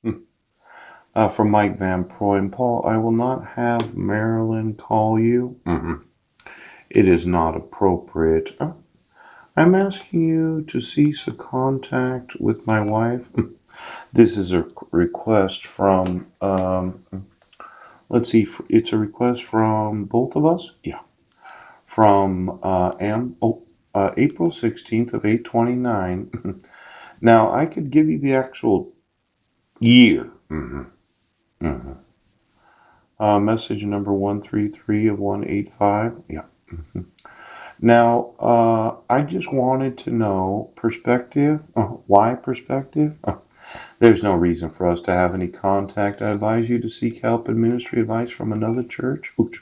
From Mike Van Proy and Paul, I will not have Marilyn call you. It is not appropriate. I'm asking you to cease a contact with my wife. This is a request from, let's see, it's a request from both of us? Yeah. From April 16th of 829. Now, I could give you the actual year. hmm Message number 133 of 185. Yeah. Now, I just wanted to know perspective. Why perspective? There's no reason for us to have any contact. I advise you to seek help and ministry advice from another church. Ooch.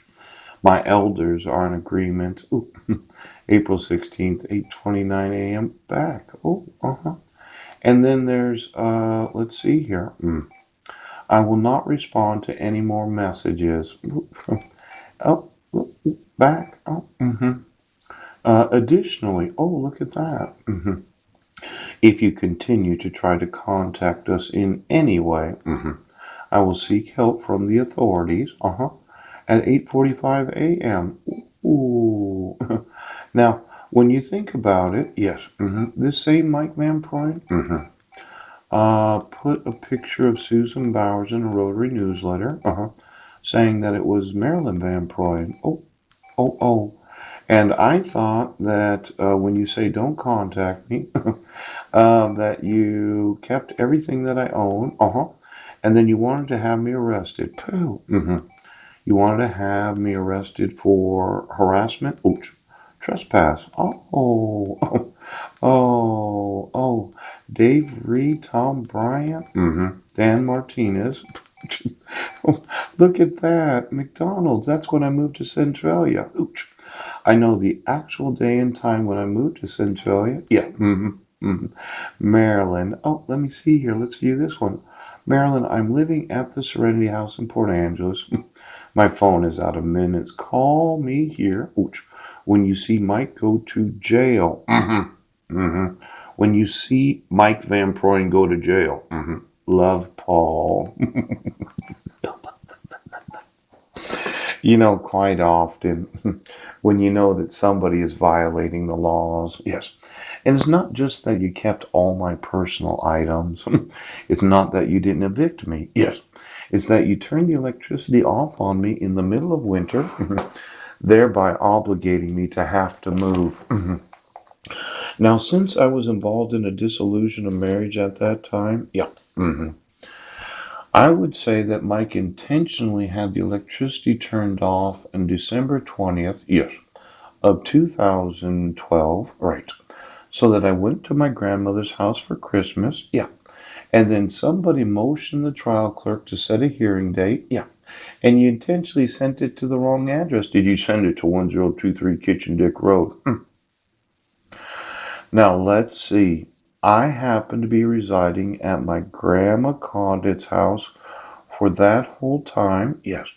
My elders are in agreement. Ooh. April 16th, 8:29 a.m. back. Oh, uh-huh. And then there's let's see here. I will not respond to any more messages. Oh, back. Oh, additionally, oh, look at that. If you continue to try to contact us in any way, I will seek help from the authorities. At 8:45 a.m. Ooh. Now, when you think about it, yes, this same Mike Van Proyn put a picture of Susan Bowers in a Rotary newsletter, saying that it was Marilyn Van Proyn. Oh, oh, oh. And I thought that when you say don't contact me, that you kept everything that I own, and then you wanted to have me arrested. Pooh. You wanted to have me arrested for harassment, ooch, trespass. Oh. Dave Reed, Tom Bryant, Dan Martinez. Look at that. McDonald's. That's when I moved to Centralia. Ooch. I know the actual day and time when I moved to Centralia. Yeah. Maryland. Oh, let me see here. Let's view this one. Maryland, I'm living at the Serenity House in Port Angeles. My phone is out of minutes. Call me here. Ooch. When you see Mike go to jail. When you see Mike Van Proyn go to jail. Love, Paul. Quite often, when you know that somebody is violating the laws. Yes. And it's not just that you kept all my personal items. It's not that you didn't evict me. Yes. It's that you turned the electricity off on me in the middle of winter, thereby obligating me to have to move. Now, since I was involved in a dissolution of marriage at that time, yeah, I would say that Mike intentionally had the electricity turned off on December 20th, yes, of 2012, right, so that I went to my grandmother's house for Christmas, yeah, and then somebody motioned the trial clerk to set a hearing date, yeah, and you intentionally sent it to the wrong address. Did you send it to 1023 Kitchen Dick Road? Now, let's see. I happened to be residing at my grandma Condit's house for that whole time, yes,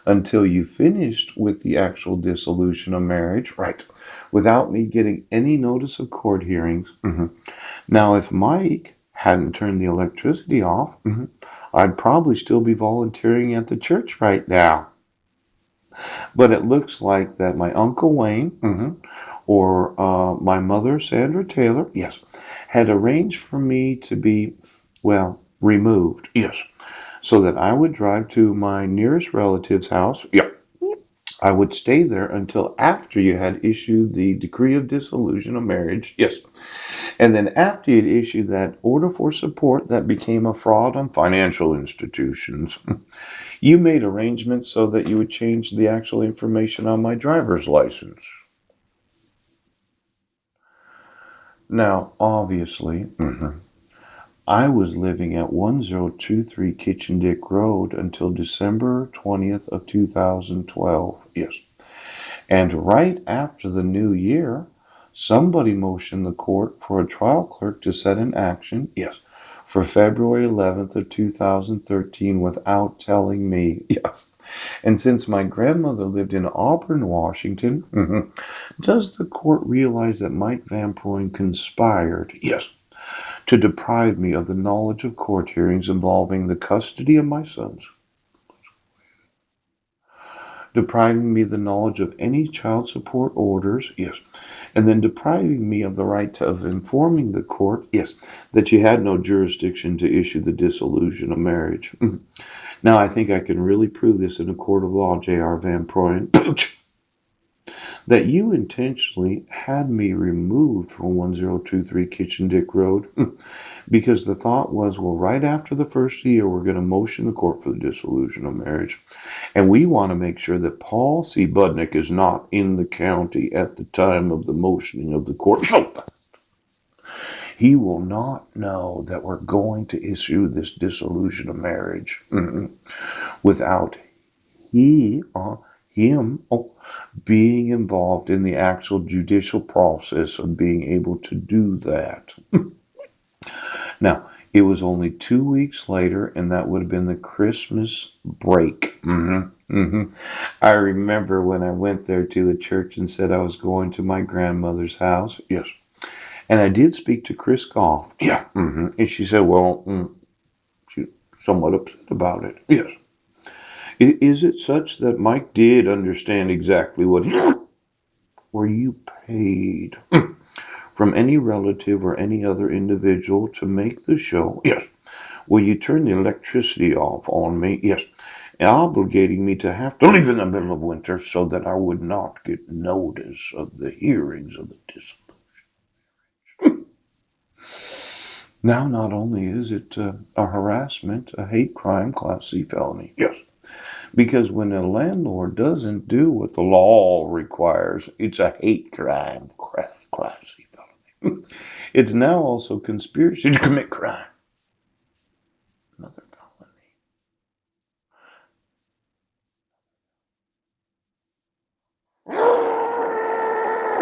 until you finished with the actual dissolution of marriage, right, without me getting any notice of court hearings. Now, if Mike hadn't turned the electricity off, I'd probably still be volunteering at the church right now. But it looks like that my Uncle Wayne, or my mother, Sandra Taylor, yes, had arranged for me to be, well, removed, yes, so that I would drive to my nearest relative's house. Yeah. I would stay there until after you had issued the decree of dissolution of marriage. Yes. And then after you'd issued that order for support that became a fraud on financial institutions, you made arrangements so that you would change the actual information on my driver's license. Now, obviously, I was living at 1023 Kitchen Dick Road until December 20th of 2012. Yes. And right after the new year, somebody motioned the court for a trial clerk to set an action, yes, for February 11th of 2013 without telling me. Yes. And since my grandmother lived in Auburn, Washington, does the court realize that Mike Van Proyn conspired, yes, to deprive me of the knowledge of court hearings involving the custody of my sons, depriving me of the knowledge of any child support orders, yes, and then depriving me of the right of informing the court, yes, that you had no jurisdiction to issue the dissolution of marriage. Now, I think I can really prove this in a court of law, J.R. Van Proyen, that you intentionally had me removed from 1023 Kitchen Dick Road because the thought was, well, right after the first year, we're going to motion the court for the dissolution of marriage. And we want to make sure that Paul C. Budnick is not in the county at the time of the motioning of the court. He will not know that we're going to issue this dissolution of marriage without him being involved in the actual judicial process of being able to do that. Now, it was only 2 weeks later, and that would have been the Christmas break. I remember when I went there to the church and said I was going to my grandmother's house. Yes. And I did speak to Chris Goff. Yeah. And she said, well, she's somewhat upset about it. Yes. Is it such that Mike did understand exactly what were you paid from any relative or any other individual to make the show? Yes. Will you turn the electricity off on me? Yes. Obligating me to have to leave in the middle of winter so that I would not get notice of the hearings of the dissolution. Now, not only is it a harassment, a hate crime, Class C felony. Yes. Because when a landlord doesn't do what the law requires, it's a hate crime, Class C felony. It's now also conspiracy to commit crime. Another